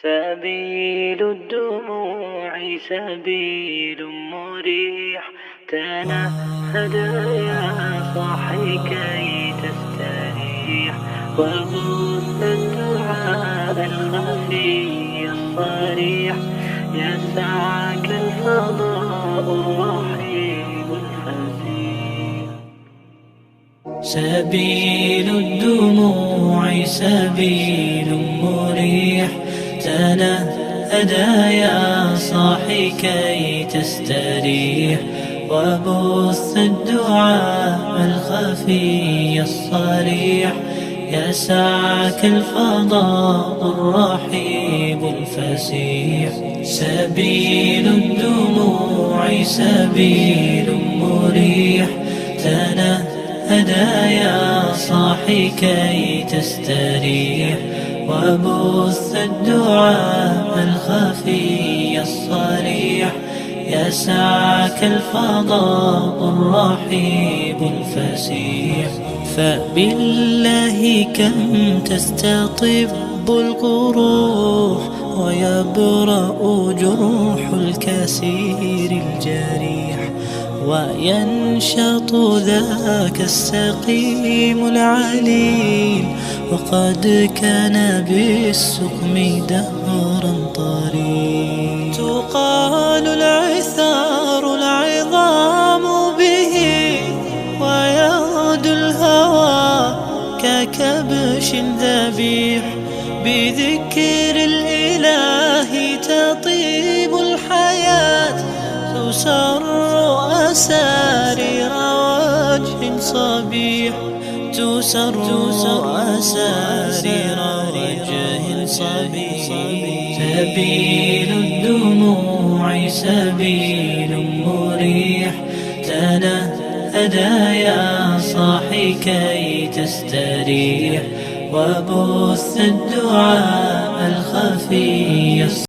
سبيل الدموع سبيل مريح، تنهد يا صاحي كي تستريح، وبث الدعاء الخفي الصريح، يسعك الفضاء الرحيم الفسيح. سبيل الدموع سبيل مريح، تنهد يا صاحي كي تستريح، وبث الدعاء الخفي الصريح، يسعك الفضاء الرحيب الفسيح. سبيل الدموع سبيل مريح، تنهد يا صاحي كي تستريح، وبث الدعاء الخفي الصريح، يسعك الفضاء الرحيب الفسيح. فبالله كم تستطب القروح، ويبرأ جروح الكسير الجريح، وينشط ذاك السقيم العليل، وقد كان بالسقم دهرا طريق. تقال العثار العظام به، ويغدو الهوى ككبش ذبيح، بذكر الإله تطيب الحياة، تسر أسارير وجه صبيح، تسر أسارير وجه صبيح. سبيل الدموع سبيل مريح، تنهد يا صاحي كي تستريح، وبث الدعاء الخفي